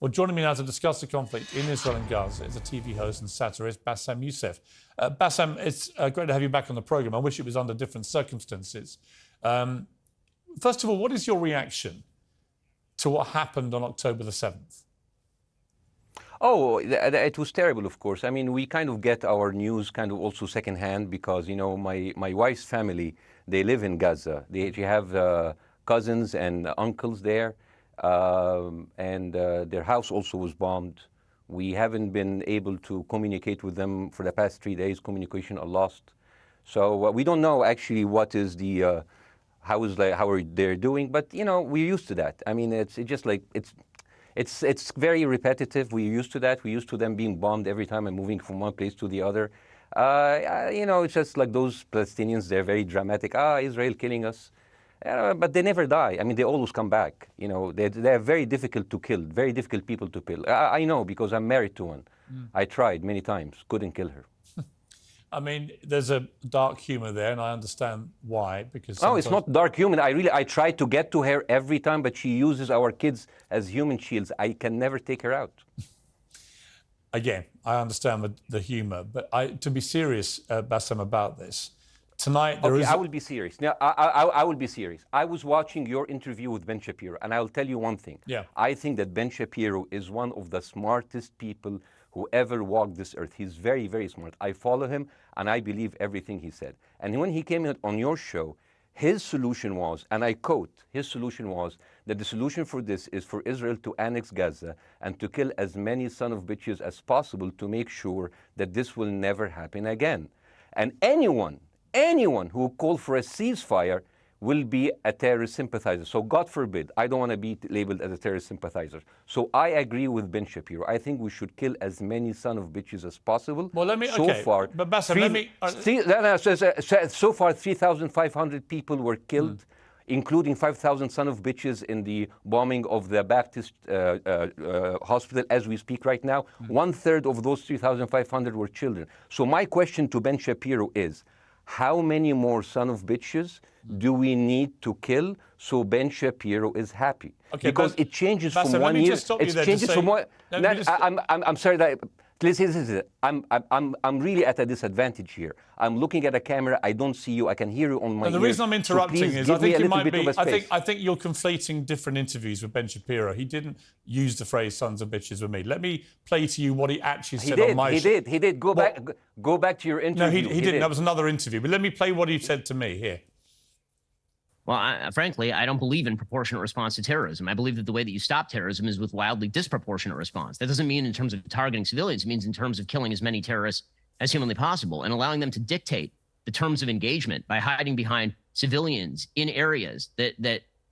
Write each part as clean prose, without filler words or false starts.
Well, joining me now to discuss the conflict in Israel and Gaza is a TV host and satirist, Bassem Youssef. Bassem, it's great to have you back on the programme. I wish it was under different circumstances. First of all, what is your reaction to what happened on October the 7th? Oh, it was terrible, of course. I mean, we kind of get our news kind of also secondhand because, you know, my wife's family, they live in Gaza. They have cousins and uncles there, and their house also was bombed. We haven't been able to communicate with them for the past 3 days. Communication are lost. So we don't know actually what is the, how are they doing, but, you know, we're used to that. I mean, it's just like, it's very repetitive. We're used to that. We're used to them being bombed every time and moving from one place to the other. You know, it's just like those Palestinians, they're very dramatic. Israel killing us. But they never die. I mean, they always come back. You know, they're very difficult to kill, very difficult people to kill. I know because I'm married to one. I tried many times, couldn't kill her. I mean, there's a dark humour there, and I understand why. Because no, it's not dark humour. I try to get to her every time, but she uses our kids as human shields. I can never take her out. Again, I understand the humour, but to be serious, Bassem, about this, tonight there is... I will be serious. Now, I will be serious. I was watching your interview with Ben Shapiro, and I'll tell you one thing. Yeah. I think that Ben Shapiro is one of the smartest people who ever walked this earth. He's very, very smart. I follow him, and I believe everything he said. And when he came on your show, his solution was, and I quote, his solution was that the solution for this is for Israel to annex Gaza and to kill as many son of bitches as possible to make sure that this will never happen again. And anyone who called for a ceasefire will be a terrorist sympathizer. So God forbid, I don't want to be labeled as a terrorist sympathizer. So I agree with Ben Shapiro. I think we should kill as many son of bitches as possible. Well, let me, so okay, far, but Bassem, let me... so far, 3,500 people were killed, including 5,000 son of bitches in the bombing of the Baptist hospital as we speak right now. 1/3 of those 3,500 were children. So my question to Ben Shapiro is, how many more son of bitches do we need to kill so Ben Shapiro is happy? Okay, because it changes Bassem, from one year. It changes from one. I'm sorry that. Listen, I'm really at a disadvantage here. I'm looking at a camera. I don't see you. I can hear you on my ears. The reason I'm interrupting is I think you might be. I think you're conflating different interviews with Ben Shapiro. He didn't use the phrase "sons of bitches" with me. Let me play to you what he actually said on my show. He did. Go back to your interview. No, he didn't. That was another interview. But let me play what he said to me here. Well, frankly, I don't believe in proportionate response to terrorism. I believe that the way that you stop terrorism is with wildly disproportionate response. That doesn't mean in terms of targeting civilians. It means in terms of killing as many terrorists as humanly possible and allowing them to dictate the terms of engagement by hiding behind civilians in areas that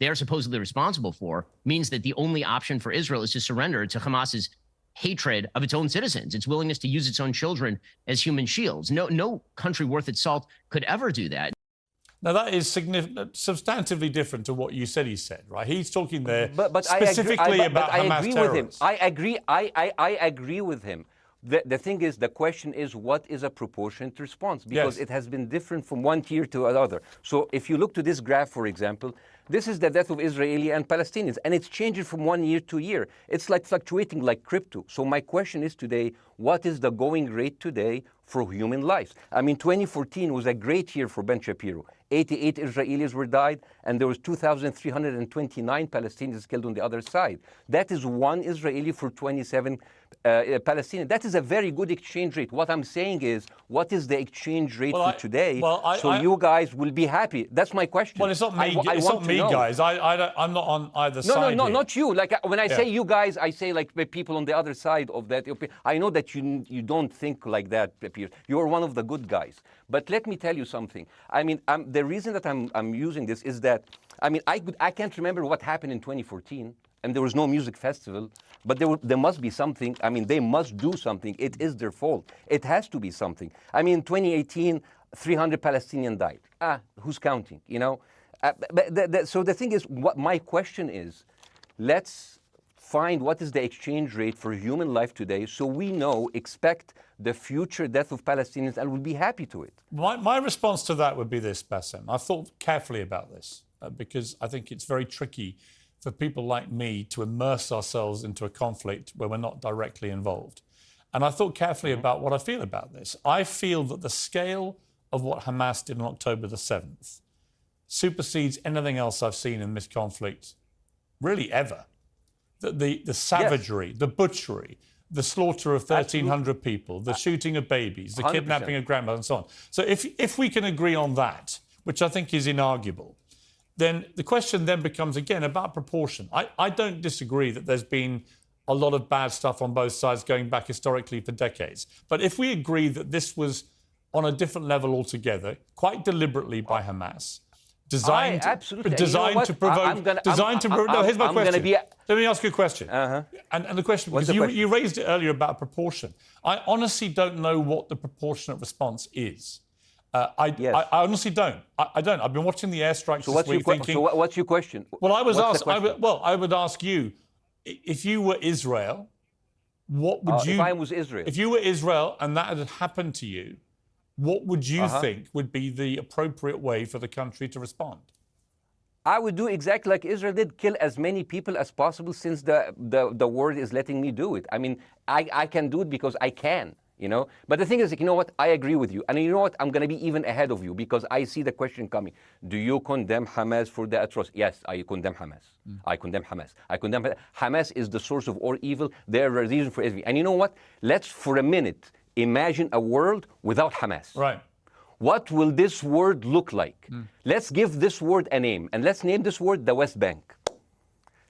they are supposedly responsible for means that the only option for Israel is to surrender to Hamas's hatred of its own citizens, its willingness to use its own children as human shields. No country worth its salt could ever do that. Now, that is substantively different to what you said he said, right? He's talking there but specifically about Hamas terrorists. I agree with him. The thing is, the question is, what is a proportionate response? Because it has been different from one tier to another. So if you look to this graph, for example, this is the death of Israeli and Palestinians, and it's changing from one year to year. It's like fluctuating like crypto. So my question is today, what is the going rate today for human lives? I mean, 2014 was a great year for Ben Shapiro. 88 Israelis were died, and there was 2,329 Palestinians killed on the other side. That is one Israeli for 27 Palestinians. That is a very good exchange rate. What I'm saying is, what is the exchange rate for today? You guys will be happy. That's my question. Well, it's not me. It's not me, guys. I'm not on either side. No, not you. Like when I say you guys, I say like people on the other side of that. I know that you don't think like that, Piers. You're one of the good guys. But let me tell you something. I mean, the reason that I'm using this is that, I mean, I can't remember what happened in 2014, and there was no music festival, but there must be something. I mean, they must do something. It is their fault. It has to be something. I mean, 2018, 300 Palestinians died. Who's counting, you know? So the thing is, what my question is, let's find what is the exchange rate for human life today so we expect the future death of Palestinians and will be happy to it. My response to that would be this, Bassem. I've thought carefully about this because I think it's very tricky for people like me to immerse ourselves into a conflict where we're not directly involved. And I thought carefully about what I feel about this. I feel that the scale of what Hamas did on October the 7th supersedes anything else I've seen in this conflict, really ever. The savagery, the butchery, the slaughter of 1,300 people, the shooting of babies, the 100%. Kidnapping of grandmothers and so on. So if we can agree on that, which I think is inarguable, then the question then becomes, again, about proportion. I don't disagree that there's been a lot of bad stuff on both sides going back historically for decades. But if we agree that this was on a different level altogether, quite deliberately by Hamas, designed to provoke... No, here's my question. Let me ask you a question. And the question, because you raised it earlier about proportion. I honestly don't know what the proportionate response is. I honestly don't. I don't. I've been watching the airstrikes this week thinking... So what's your question? Well, I would ask you, if you were Israel, what would you... If I was Israel? If you were Israel and that had happened to you, what would you think would be the appropriate way for the country to respond? I would do exactly like Israel did, kill as many people as possible since the world is letting me do it. I mean, I can do it because I can, you know. But the thing is, you know what, I agree with you. And you know what, I'm going to be even ahead of you because I see the question coming. Do you condemn Hamas for the atrocity? Yes, I condemn Hamas. I condemn Hamas. I condemn Hamas is the source of all evil. They're a reason for everything. And you know what, let's for a minute imagine a world without Hamas. Right. What will this word look like? Let's give this word a name, and let's name this word the West Bank.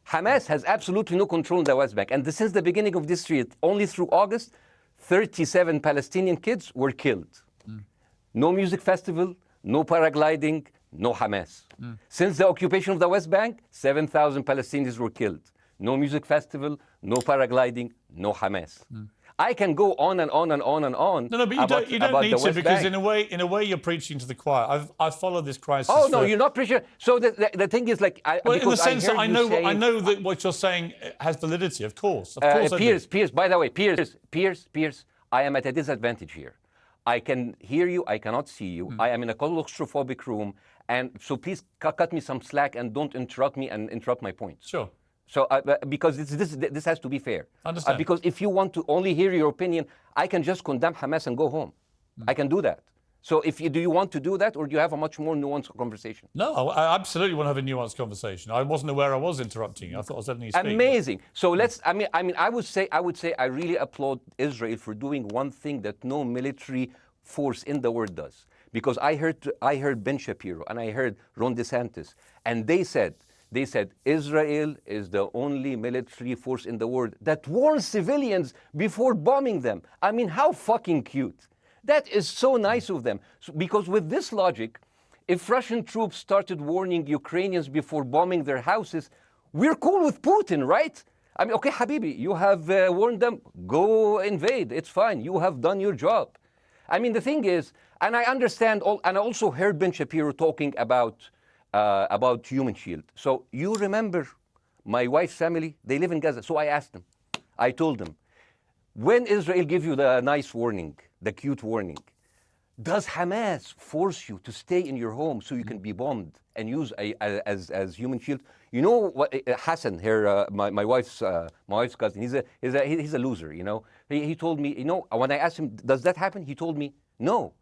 Hamas has absolutely no control in the West Bank, and since the beginning of this year, only through August, 37 Palestinian kids were killed. No music festival, no paragliding, no Hamas. Since the occupation of the West Bank, 7,000 Palestinians were killed. No music festival, no paragliding, no Hamas. I can go on and on and on and on. No, but you don't need to, because in a way you're preaching to the choir. I've followed this crisis. Oh no, you're not preaching. So the thing is, like, in the sense that I know that what you're saying has validity. Of course, Piers. By the way, Piers. I am at a disadvantage here. I can hear you. I cannot see you. I am in a claustrophobic room, and so please cut me some slack and don't interrupt me and interrupt my points. Sure. So, because this has to be fair. Understand. Because if you want to only hear your opinion, I can just condemn Hamas and go home. I can do that. So, do you want to do that, or do you have a much more nuanced conversation? No, I absolutely want to have a nuanced conversation. I wasn't aware I was interrupting you. I thought I was letting you speak. Amazing. So let's. I mean, I would say I really applaud Israel for doing one thing that no military force in the world does. Because I heard Ben Shapiro and I heard Ron DeSantis, and they said Israel is the only military force in the world that warns civilians before bombing them. I mean, how fucking cute. That is so nice of them. So, because with this logic, if Russian troops started warning Ukrainians before bombing their houses, we're cool with Putin, right? I mean, okay, Habibi, you have warned them, go invade, it's fine, you have done your job. I mean, the thing is, and I understand, and I also heard Ben Shapiro talking about Human Shield. So you remember my wife's family, they live in Gaza. So I asked them, I told them, when Israel give you the nice warning, the cute warning, does Hamas force you to stay in your home so you can be bombed and use as Human Shield? You know what, Hassan here, my wife's cousin, he's a loser, you know. He told me, you know, when I asked him, does that happen? He told me, no.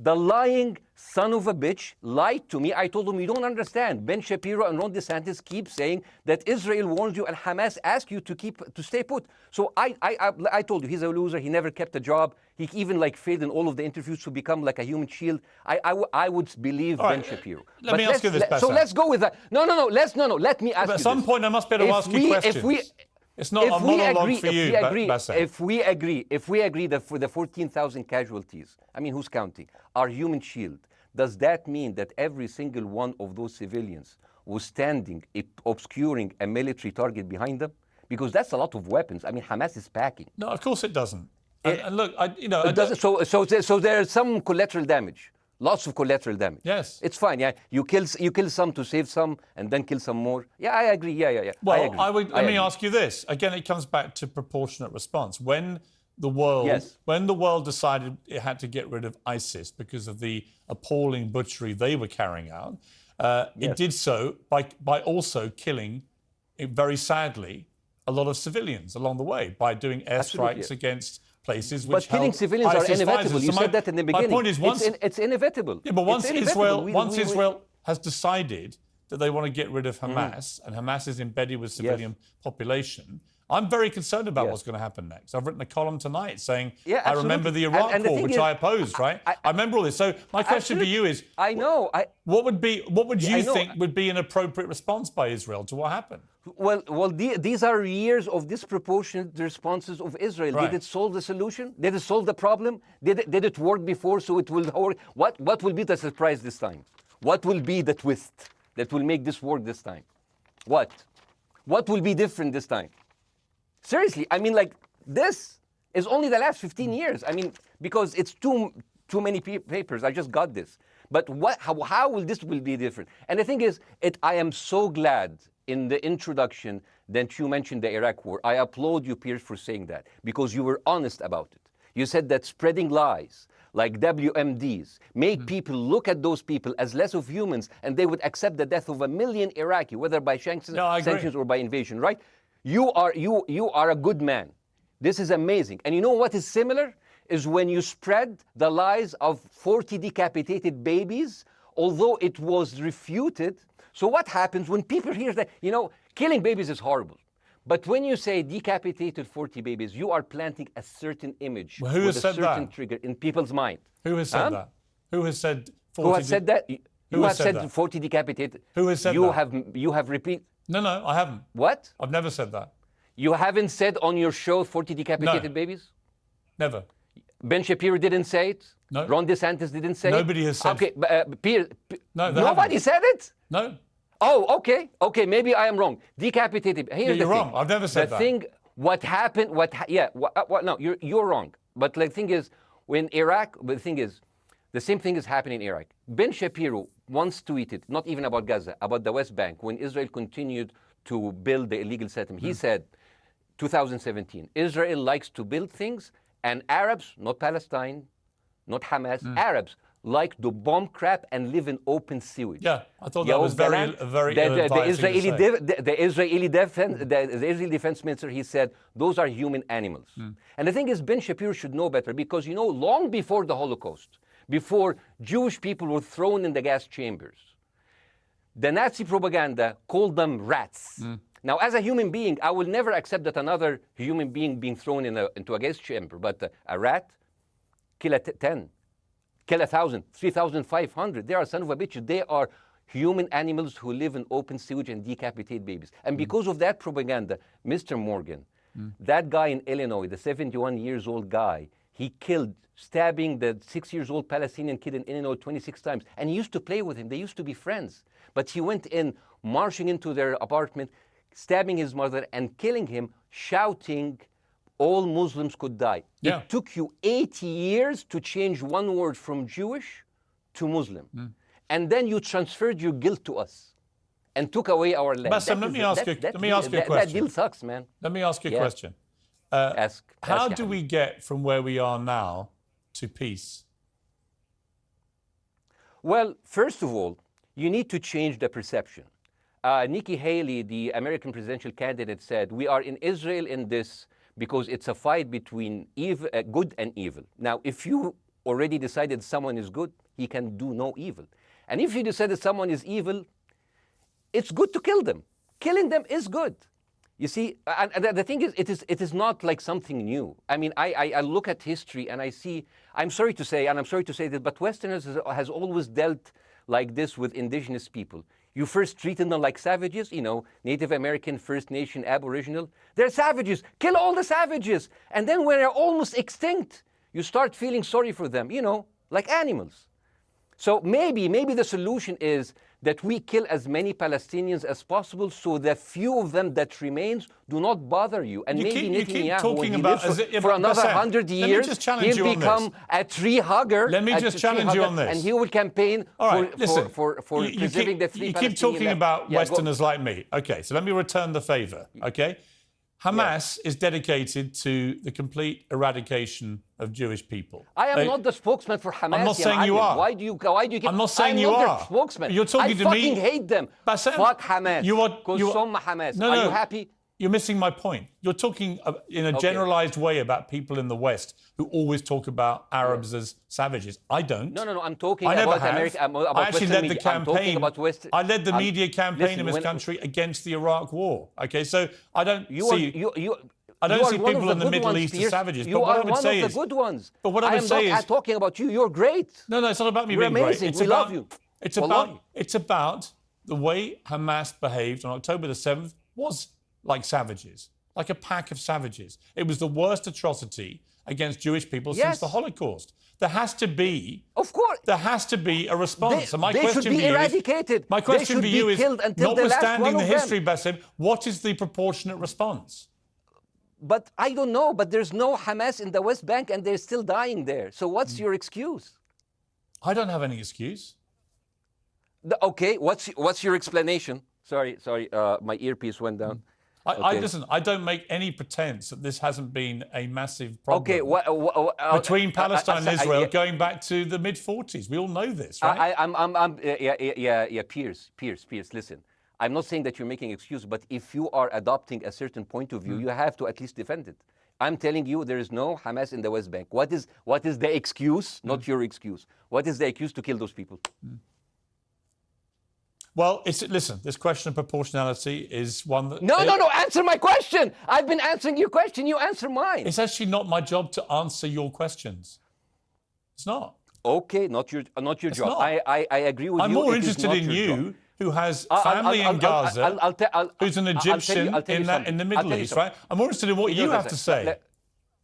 The lying son of a bitch lied to me. I told him, you don't understand. Ben Shapiro and Ron DeSantis keep saying that Israel warned you and Hamas asked you to stay put. So I told you, he's a loser. He never kept a job. He even failed in all of the interviews to become like a Human Shield. I would believe Ben Shapiro. Let me ask you this, Bassem. So let's go with that. No. Let me ask you this. At some point, I must be able to ask you questions. It's not a monologue for you, Bassem. If we agree that for the 14,000 casualties, I mean, who's counting, are Human Shield, does that mean that every single one of those civilians was standing, obscuring a military target behind them? Because that's a lot of weapons. I mean, Hamas is packing. No, of course it doesn't. And look, it doesn't. So there's some collateral damage. Lots of collateral damage. Yes. It's fine, yeah. You kill some to save some and then kill some more. Yeah, I agree. Yeah. Well, let me ask you this. Again, it comes back to proportionate response. When the world decided it had to get rid of ISIS because of the appalling butchery they were carrying out, it did so by also killing very sadly, a lot of civilians along the way by doing airstrikes against places which But killing civilians are inevitable. You said that in the beginning. My point is, it's inevitable. Yeah, but once Israel has decided that they want to get rid of Hamas, and Hamas is embedded with civilian population, I'm very concerned about what's going to happen next. I've written a column tonight saying, I remember the Iraq War, which I opposed, right? I remember all this. So my question for you is, what would you think would be an appropriate response by Israel to what happened? Well, these are years of disproportionate responses of Israel. Right. Did it solve the solution? Did it solve the problem? Did it work before, so it will work? What will be the surprise this time? What will be the twist that will make this work this time? What will be different this time? Seriously, I mean, like, this is only the last 15 years. I mean, because it's too many papers. I just got this. But how will this be different? And the thing is, I am so glad in the introduction that you mentioned the Iraq War. I applaud you, Piers, for saying that, because you were honest about it. You said that spreading lies like WMDs make people look at those people as less of humans, and they would accept the death of 1 million Iraqi, whether by sanctions or by invasion, right? You are a good man. This is amazing. And you know what is similar? Is when you spread the lies of 40 decapitated babies, although it was refuted. So what happens when people hear that, killing babies is horrible. But when you say decapitated 40 babies, you are planting a certain image with a certain trigger in people's mind. Who has said that? Who has said 40? Who has said that? Who has said 40 decapitated? Who has said that? You have repeated. No, I haven't. What? I've never said that. You haven't said on your show 40 decapitated babies? Never. Ben Shapiro didn't say it? No. Ron DeSantis didn't say Nobody it? has said it. Okay, Piers. No, nobody said it? No. Oh, okay. Okay, maybe I am wrong. Decapitated. Here's you're the thing. wrong. I've never said that. The thing, what happened, no, you're wrong. But the thing is, when Iraq, the thing is, the same thing is happening in Iraq. Ben Shapiro once tweeted, not even about Gaza, about the West Bank, when Israel continued to build the illegal settlement. He said, 2017, Israel likes to build things, and Arabs, not Palestine, not Hamas, Arabs like to bomb crap and live in open sewage. Yeah, I thought that was very the Israeli defense minister, he said, those are human animals. And the thing is, Ben Shapiro should know better, because, long before the Holocaust, before Jewish people were thrown in the gas chambers, the Nazi propaganda called them rats. Now, as a human being, I will never accept that another human being being thrown into a gas chamber. But a rat, kill 10, kill 1,000, 3,500. They are son of a bitch. They are human animals who live in open sewage and decapitate babies. And because of that propaganda, Mr. Morgan, that guy in Illinois, the 71-years-old guy, he killed, stabbing the 6-year-old Palestinian kid in Illinois 26 times. And he used to play with him. They used to be friends. But he went in, marching into their apartment, stabbing his mother and killing him, shouting, all Muslims could die. Yeah. It took you 80 years to change one word from Jewish to Muslim. And then you transferred your guilt to us and took away our land. Bassem, let me ask you a question. That deal sucks, man. Let me ask you a question. How do we get from where we are now to peace? Well, first of all, you need to change the perception. Nikki Haley, the American presidential candidate, said, we are in Israel in this because it's a fight between good and evil. Now, if you already decided someone is good, he can do no evil. And if you decided someone is evil, it's good to kill them. Killing them is good. You see, and the thing is, it is not like something new. I mean, I look at history and I see, I'm sorry to say that, but Westerners has always dealt like this with indigenous people. You first treated them like savages, Native American, First Nation, Aboriginal. They're savages. Kill all the savages. And then when they're almost extinct, you start feeling sorry for them, like animals. So maybe the solution is that we kill as many Palestinians as possible, so the few of them that remains do not bother you. And maybe Netanyahu, when he lives for another 100 years, he'll become a tree hugger. Let me just challenge you on this. And he will campaign for preserving the three Palestinian. You keep talking about Westerners like me. Okay, so let me return the favor, okay? Hamas is dedicated to the complete eradication of Jewish people. I am not the spokesman for Hamas. I'm not saying you are. Why do you keep... I'm not saying I'm you not are. their spokesman. You're talking to me. I fucking hate them. Bassem, Fuck Hamas. Hamas. No, are you happy? You're missing my point. You're talking in a generalized way about people in the West who always talk about Arabs as savages. I don't. No. I'm talking about America. I actually led the campaign. I led the media campaign in this listen, country against the Iraq War. Okay, so I don't see. I You don't are see one people of in the the good Middle ones, East as Piers. savages. You But what are I would one say of is, the good ones. But what I would say is, I'm not talking about you. You're great. No, it's not about me You're being amazing. great. We love you. It's about the way Hamas behaved on October the 7th was like savages, like a pack of savages. It was the worst atrocity against Jewish people since the Holocaust. There has to be, of course, there has to be a response. And my they question should be for you eradicated. My question for you is, notwithstanding the history, Bassem, what is the proportionate response? But I don't know. But there's no Hamas in the West Bank, and they're still dying there. So what's your excuse? I don't have any excuse. Okay, what's your explanation? Sorry, my earpiece went down. Listen, I don't make any pretense that this hasn't been a massive problem between Palestine and Israel going back to the mid-40s. We all know this, right? Piers, listen. I'm not saying that you're making excuses, but if you are adopting a certain point of view, you have to at least defend it. I'm telling you, there is no Hamas in the West Bank. What is the excuse? Not your excuse. What is the excuse to kill those people? Well, listen, this question of proportionality is one that... No, answer my question. I've been answering your question. You answer mine. It's actually not my job to answer your questions. It's not. Okay, not your job. Not. I agree with you. I'm more interested in you, who has family in Gaza, who's an Egyptian in the Middle East, right? I'm more interested in what you have to say.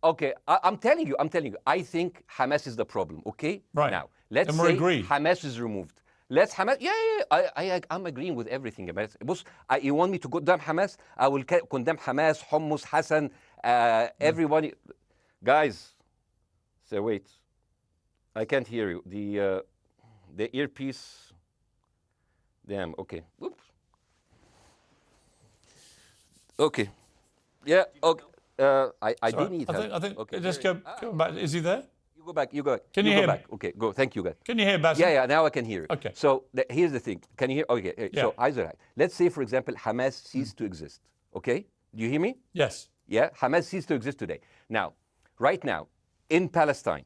Okay, I'm telling you. I think Hamas is the problem, okay? Right. Now, let's say Hamas is removed. Let's Hamas. I'm agreeing with everything. You want me to condemn Hamas? I will condemn Hamas, Hummus, Hassan, everybody. Guys, so wait. I can't hear you. The earpiece. Damn. Okay. Oops. Okay. Yeah. Okay. I do need help. I think. Okay. Just go back. Is he there? You go back. Can you hear me? Okay. Go. Thank you, guys. Can you hear Bassem? Yeah. Now I can hear you. Okay. So here's the thing. Can you hear? Okay. Yeah. So either let's say, for example, Hamas ceased to exist. Okay. Do you hear me? Yes. Yeah. Hamas ceased to exist today. Now, right now, in Palestine,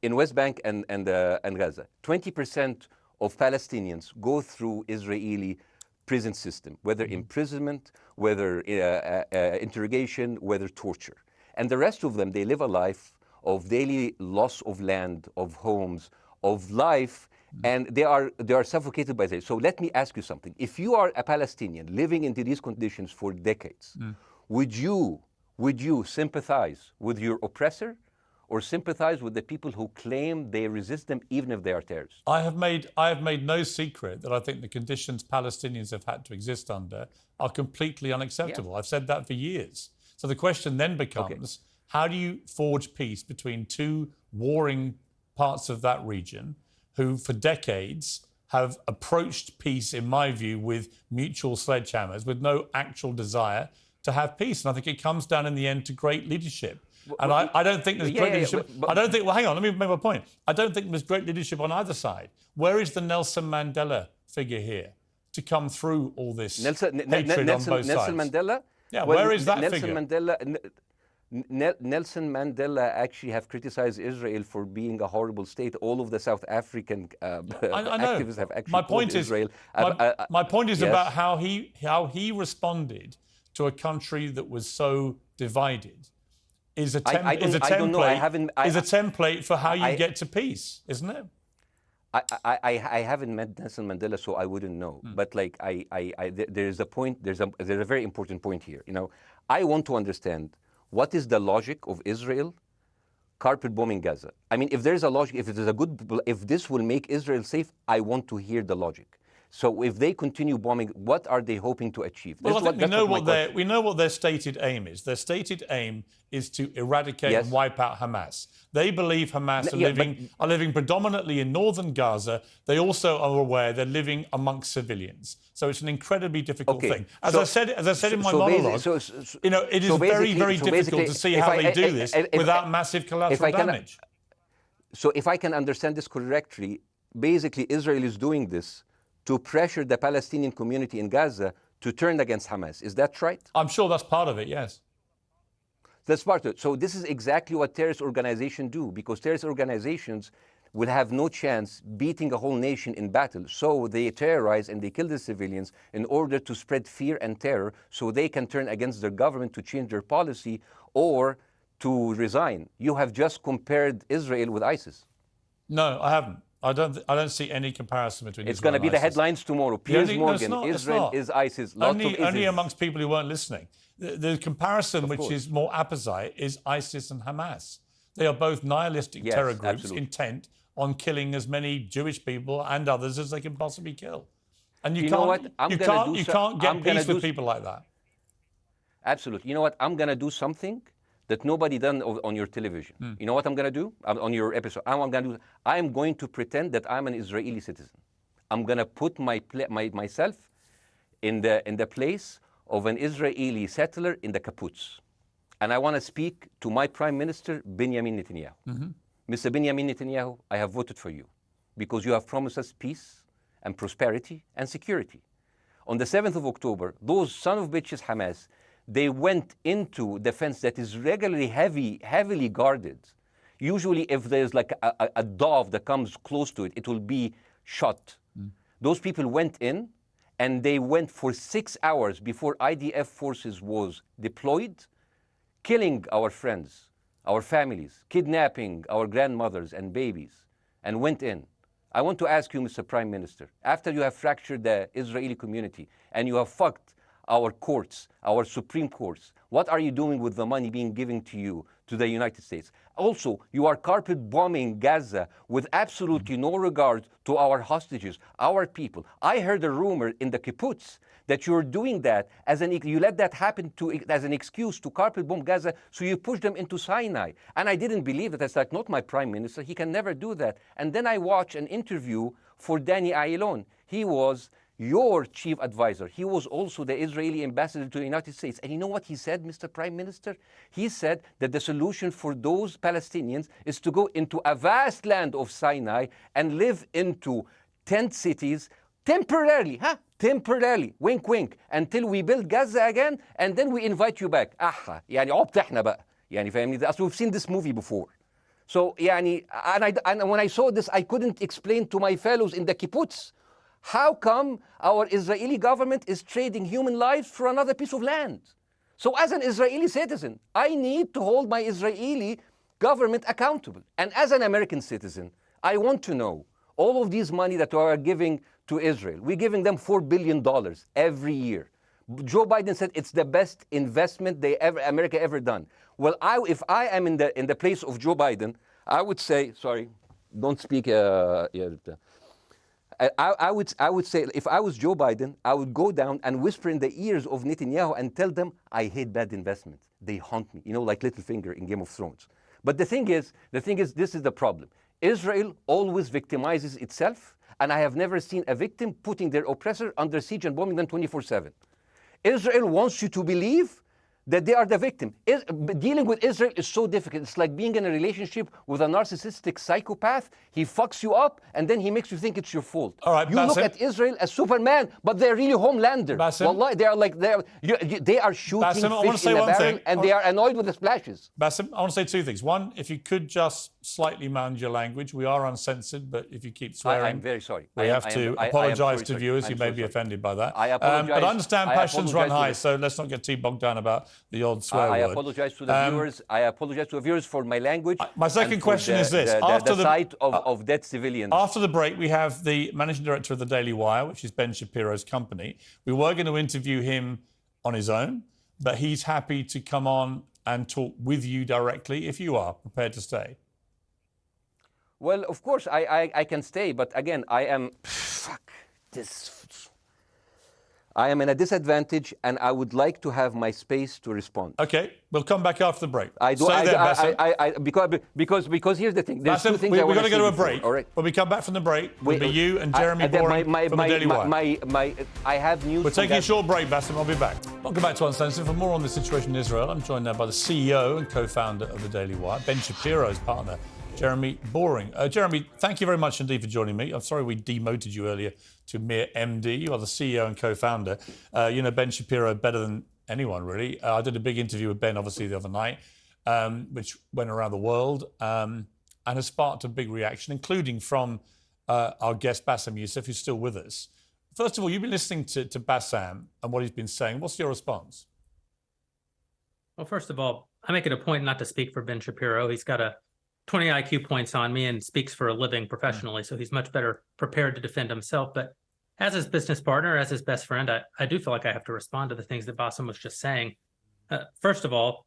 in West Bank and Gaza, 20% of Palestinians go through Israeli prison system, whether imprisonment, whether interrogation, whether torture. And the rest of them, they live a life of daily loss of land, of homes, of life, and they are suffocated by this. So let me ask you something. If you are a Palestinian living into these conditions for decades, would you sympathize with your oppressor, or sympathize with the people who claim they resist them even if they are terrorists? I have made no secret that I think the conditions Palestinians have had to exist under are completely unacceptable. I've said that for years. So the question then becomes, how do you forge peace between two warring parts of that region who for decades have approached peace, in my view, with mutual sledgehammers, with no actual desire to have peace? And I think it comes down in the end to great leadership. And I don't think there's great leadership. I don't think, well, hang on, let me make my point. I don't think there's great leadership on either side. Where is the Nelson Mandela figure here to come through all this hatred on both sides? Nelson Mandela? Yeah, where is that figure? Nelson Mandela actually have criticized Israel for being a horrible state. All of the South African activists have actually called Israel. My point is about how he responded to a country that was so divided. Is a template for how you get to peace, isn't it? I haven't met Nelson Mandela, so I wouldn't know. But like there's a point. There's a very important point here. You know, I want to understand what is the logic of Israel carpet bombing Gaza. I mean, if there's a logic, if this will make Israel safe, I want to hear the logic. So if they continue bombing, what are they hoping to achieve? Well, I think we know what their stated aim is. Their stated aim is to eradicate and wipe out Hamas. They believe Hamas are living predominantly in northern Gaza. They also are aware they're living amongst civilians. So it's an incredibly difficult thing. As I said in my monologue, it is very, very difficult to see how they do this without massive collateral damage. So if I can understand this correctly, basically Israel is doing this to pressure the Palestinian community in Gaza to turn against Hamas. Is that right? I'm sure that's part of it, yes. That's part of it. So this is exactly what terrorist organizations do, because terrorist organizations will have no chance beating a whole nation in battle. So they terrorize and they kill the civilians in order to spread fear and terror so they can turn against their government to change their policy or to resign. You have just compared Israel with ISIS. No, I haven't. I don't see any comparison between It's going to be the headlines tomorrow. Piers Morgan, Israel is ISIS. Only amongst people who weren't listening. The comparison, which is more apposite, is ISIS and Hamas. They are both nihilistic terror groups intent on killing as many Jewish people and others as they can possibly kill. And you can't get peace with people like that. Absolutely. You know what? I'm going to do something that nobody done on your television. You know what I'm going to do on your episode? I'm going to pretend that I'm an Israeli citizen. I'm going to put myself in the place of an Israeli settler in the kibbutz. And I want to speak to my Prime Minister, Benjamin Netanyahu. Mr. Benjamin Netanyahu, I have voted for you because you have promised us peace and prosperity and security. On the 7th of October, those son of bitches Hamas, they went into the fence that is regularly heavily guarded. Usually if there's like a dove that comes close to it, it will be shot. Those people went in and they went for 6 hours before IDF forces was deployed, killing our friends, our families, kidnapping our grandmothers and babies, and went in. I want to ask you, Mr. Prime Minister, after you have fractured the Israeli community and you have fucked our courts, our Supreme Courts, what are you doing with the money being given to you, to the United States? Also, you are carpet bombing Gaza with absolutely no regard to our hostages, our people. I heard a rumor in the kibbutz that you're doing that you let that happen as an excuse to carpet bomb Gaza, so you push them into Sinai. And I didn't believe that. It's like, not my prime minister, he can never do that. And then I watched an interview for Danny Ayalon. He was your chief advisor. He was also the Israeli ambassador to the United States. And you know what he said, Mr. Prime Minister? He said that the solution for those Palestinians is to go into a vast land of Sinai and live into tent cities temporarily, temporarily, wink wink, until we build Gaza again, and then we invite you back. يعني عبط احنا بقى. يعني فاهمني؟ We've seen this movie before. So يعني, and when I saw this, I couldn't explain to my fellows in the kibbutz, how come our Israeli government is trading human lives for another piece of land? So as an Israeli citizen, I need to hold my Israeli government accountable. And as an American citizen, I want to know all of these money that we are giving to Israel. We're giving them $4 billion every year. Joe Biden said it's the best investment America ever done. Well, if I am in the place of Joe Biden, I would say, sorry, don't speak. I would say, if I was Joe Biden, I would go down and whisper in the ears of Netanyahu and tell them, I hate bad investments. They haunt me, like Littlefinger in Game of Thrones. But the thing is, this is the problem. Israel always victimizes itself, and I have never seen a victim putting their oppressor under siege and bombing them 24/7. Israel wants you to believe that they are the victim. Dealing with Israel is so difficult. It's like being in a relationship with a narcissistic psychopath. He fucks you up, and then he makes you think it's your fault. All right, you Bassem, look at Israel as Superman, but they're really Homelander. Wallahi, they are shooting Bassem, fish in a barrel, and they are annoyed with the splashes. Bassem, I want to say two things. One, if you could just slightly manage your language. We are uncensored, but if you keep swearing, I'm very sorry. We have to apologise to viewers who may be offended by that. I apologize. But I understand passions run high, so let's not get too bogged down about the odd swear word. I apologize to the viewers. I apologize to the viewers for my language. My second question is this: after the sight of dead civilians. After the break, we have the managing director of the Daily Wire, which is Ben Shapiro's company. We were going to interview him on his own, but he's happy to come on and talk with you directly if you are prepared to stay. Well, of course, I can stay, but again, I am... Fuck. I am in a disadvantage, and I would like to have my space to respond. Okay, we'll come back after the break. Because here's the thing. There's Bassem, two things we're I want going to go to a before, break. all right? When we come back from the break, it'll be you and Jeremy Boring from the Daily Wire. I have news. We're taking a short break, Bassem. I'll be back. Welcome back to Uncensored. For more on the situation in Israel, I'm joined now by the CEO and co-founder of the Daily Wire, Ben Shapiro's partner, Jeremy Boring. Jeremy, thank you very much indeed for joining me. I'm sorry we demoted you earlier to mere MD. You are the CEO and co-founder. You know Ben Shapiro better than anyone, really. I did a big interview with Ben, obviously, the other night, which went around the world and has sparked a big reaction, including from our guest, Bassem Youssef, who's still with us. First of all, you've been listening to Bassem and what he's been saying. What's your response? Well, first of all, I make it a point not to speak for Ben Shapiro. He's got a 20 IQ points on me and speaks for a living professionally, so he's much better prepared to defend himself. But as his business partner, as his best friend, I do feel like I have to respond to the things that Bassem was just saying. First of all,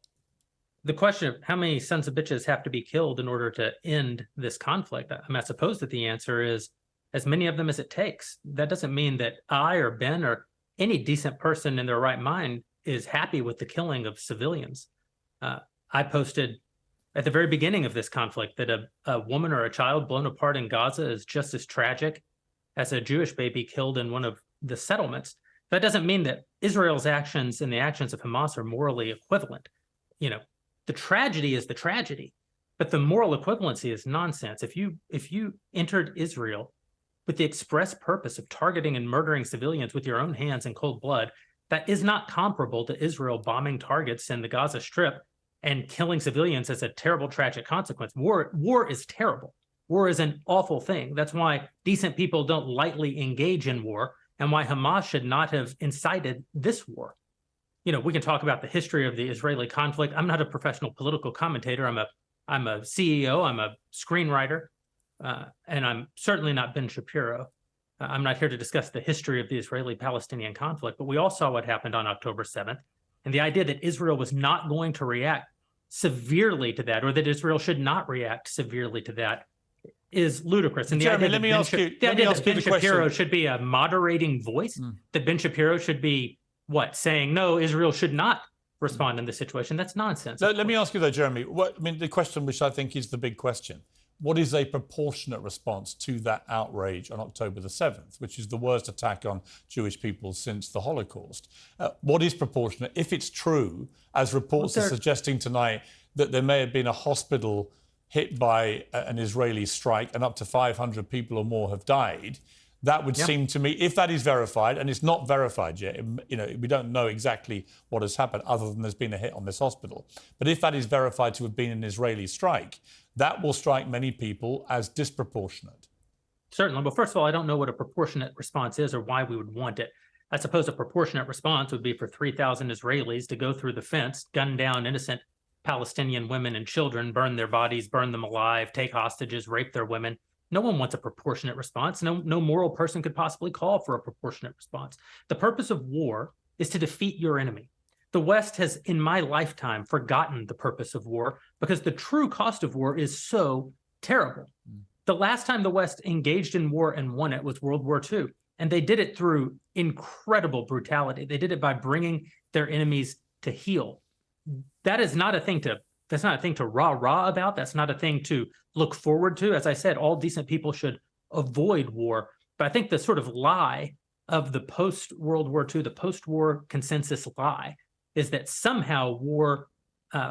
the question of how many sons of bitches have to be killed in order to end this conflict, I suppose that the answer is as many of them as it takes. That doesn't mean that I or Ben or any decent person in their right mind is happy with the killing of civilians. I posted at the very beginning of this conflict that a woman or a child blown apart in Gaza is just as tragic as a Jewish baby killed in one of the settlements. That doesn't mean that Israel's actions and the actions of Hamas are morally equivalent. You know, the tragedy is the tragedy, but the moral equivalency is nonsense. If you entered Israel with the express purpose of targeting and murdering civilians with your own hands in cold blood, that is not comparable to Israel bombing targets in the Gaza Strip and killing civilians as a terrible, tragic consequence. War is terrible. War is an awful thing. That's why decent people don't lightly engage in war, and why Hamas should not have incited this war. You know, we can talk about the history of the Israeli conflict. I'm not a professional political commentator. I'm a CEO. I'm a screenwriter, and I'm certainly not Ben Shapiro. I'm not here to discuss the history of the Israeli-Palestinian conflict, but we all saw what happened on October 7th. And the idea that Israel was not going to react severely to that, or that Israel should not react severely to that, is ludicrous. And the Jeremy, idea that Ben Shapiro should be a moderating voice, that Ben Shapiro should be, saying, no, Israel should not respond in this situation, that's nonsense. Let me ask you though, Jeremy, the question which I think is the big question. What is a proportionate response to that outrage on October the 7th, which is the worst attack on Jewish people since the Holocaust? What is proportionate? If it's true, as reports are suggesting tonight, that there may have been a hospital hit by an Israeli strike and up to 500 people or more have died, that would seem to me, if that is verified, and it's not verified yet, we don't know exactly what has happened other than there's been a hit on this hospital. But if that is verified to have been an Israeli strike, that will strike many people as disproportionate. Certainly. Well, first of all, I don't know what a proportionate response is or why we would want it. I suppose a proportionate response would be for 3,000 Israelis to go through the fence, gun down innocent Palestinian women and children, burn their bodies, burn them alive, take hostages, rape their women. No one wants a proportionate response. No moral person could possibly call for a proportionate response. The purpose of war is to defeat your enemy. The West has, in my lifetime, forgotten the purpose of war because the true cost of war is so terrible. The last time the West engaged in war and won it was World War II, and they did it through incredible brutality. They did it by bringing their enemies to heel. That is not a thing to That's not a thing to rah-rah about. That's not a thing to look forward to. As I said, all decent people should avoid war. But I think the sort of lie of the post-World War II, the post-war consensus lie, is that somehow war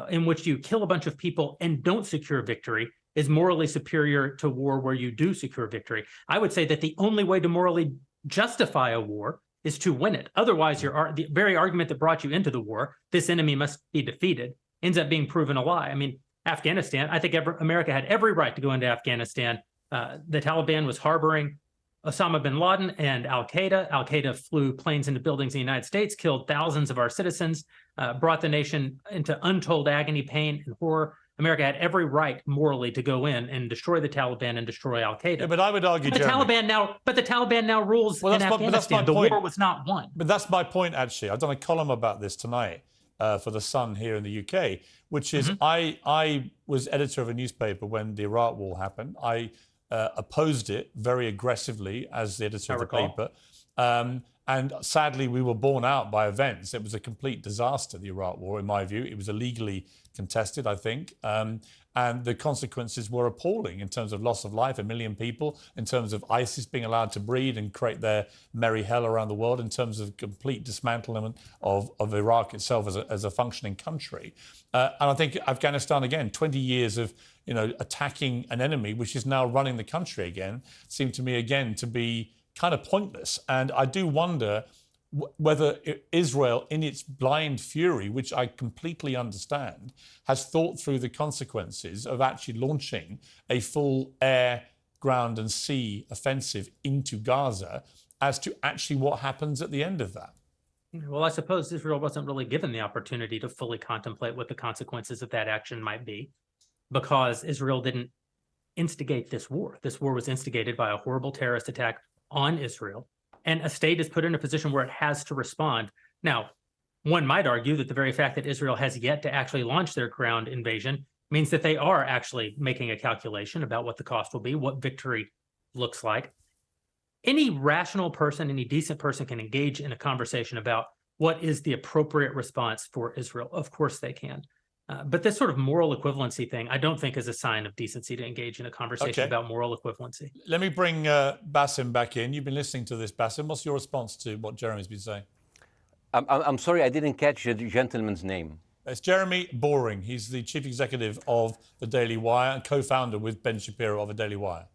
in which you kill a bunch of people and don't secure victory is morally superior to war where you do secure victory. I would say that the only way to morally justify a war is to win it. Otherwise, the very argument that brought you into the war, this enemy must be defeated, ends up being proven a lie. I mean, Afghanistan, I think America had every right to go into Afghanistan. The Taliban was harboring Osama bin Laden and Al-Qaeda. Al-Qaeda flew planes into buildings in the United States, killed thousands of our citizens, brought the nation into untold agony, pain, and horror. America had every right morally to go in and destroy the Taliban and destroy Al-Qaeda. Yeah, but I would argue, the Taliban now rules in Afghanistan. The war was not won. But that's my point, actually. I've done a column about this tonight for The Sun here in the UK, which is I was editor of a newspaper when the Iraq war happened. I opposed it very aggressively as the editor of the recall. paper. And sadly, we were borne out by events. It was a complete disaster, the Iraq War, in my view. It was illegally contested, I think. And the consequences were appalling in terms of loss of life, 1 million people, in terms of ISIS being allowed to breed and create their merry hell around the world, in terms of complete dismantlement of Iraq itself as a functioning country. And I think Afghanistan, again, 20 years of attacking an enemy, which is now running the country again, seemed to me, again, to be kind of pointless. And I do wonder whether Israel, in its blind fury, which I completely understand, has thought through the consequences of actually launching a full air, ground and sea offensive into Gaza as to actually what happens at the end of that. Well, I suppose Israel wasn't really given the opportunity to fully contemplate what the consequences of that action might be, because Israel didn't instigate this war. This war was instigated by a horrible terrorist attack on Israel, and a state is put in a position where it has to respond. Now, one might argue that the very fact that Israel has yet to actually launch their ground invasion means that they are actually making a calculation about what the cost will be, what victory looks like. Any rational person, any decent person can engage in a conversation about what is the appropriate response for Israel. Of course they can. But this sort of moral equivalency thing, I don't think is a sign of decency to engage in a conversation about moral equivalency. Let me bring Bassem back in. You've been listening to this, Bassem. What's your response to what Jeremy's been saying? I'm sorry, I didn't catch the gentleman's name. It's Jeremy Boring. He's the chief executive of the Daily Wire and co-founder with Ben Shapiro of the Daily Wire.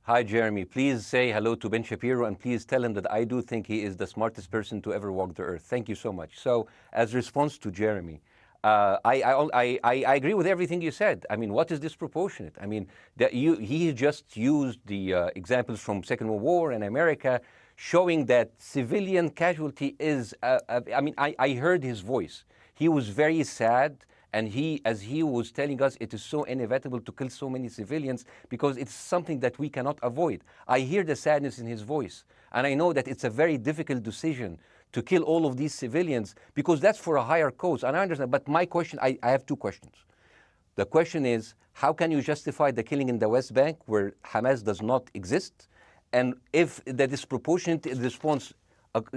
Hi, Jeremy. Please say hello to Ben Shapiro, and please tell him that I do think he is the smartest person to ever walk the earth. Thank you so much. So, as a response to Jeremy, I agree with everything you said. I mean, what is disproportionate? I mean, he just used the examples from Second World War and America, showing that civilian casualty is, I mean, I heard his voice. He was very sad, and as he was telling us, it is so inevitable to kill so many civilians because it's something that we cannot avoid. I hear the sadness in his voice, and I know that it's a very difficult decision to kill all of these civilians because that's for a higher cause, and I understand. But my question, I have two questions. The question is, how can you justify the killing in the West Bank where Hamas does not exist? And if the disproportionate response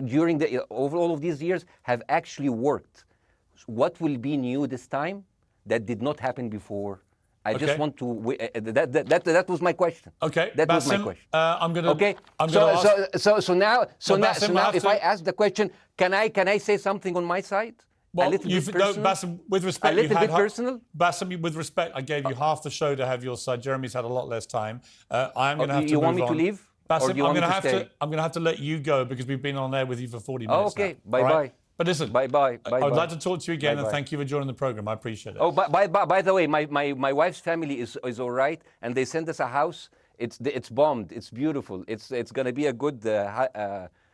during over all of these years have actually worked, what will be new this time that did not happen before? I just want to. That was my question. Okay, that was my question. I'm gonna. Okay. So now, if I ask the question, can I say something on my side? Well, a little bit personal? Bassem, with respect, a little bit personal. Bassem, with respect, I gave you half the show to have your side. Jeremy's had a lot less time. I am going to have to You move want me on. to leave? Bassem, I'm going to have to let you go because we've been on there with you for 40 minutes. Okay. Now. Bye bye. Right? But listen, bye. I would like to talk to you again, and thank you for joining the program. I appreciate it. Oh, by the way, my wife's family is all right, and they sent us a house. It's bombed. It's beautiful. It's going to be a good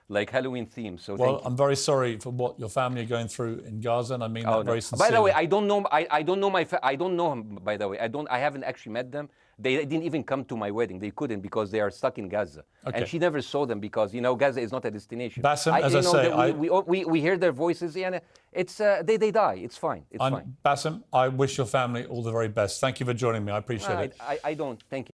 like Halloween theme. So well, I'm very sorry for what your family are going through in Gaza, and I mean that very sincerely. By the way, I don't know. I don't know I don't know him. By the way, I haven't actually met them. They didn't even come to my wedding. They couldn't because they are stuck in Gaza. Okay. And she never saw them because Gaza is not a destination. Bassem, as I say, we hear their voices, and it's they die. It's fine. It's fine. Bassem, I wish your family all the very best. Thank you for joining me. I appreciate it. I don't. Thank you.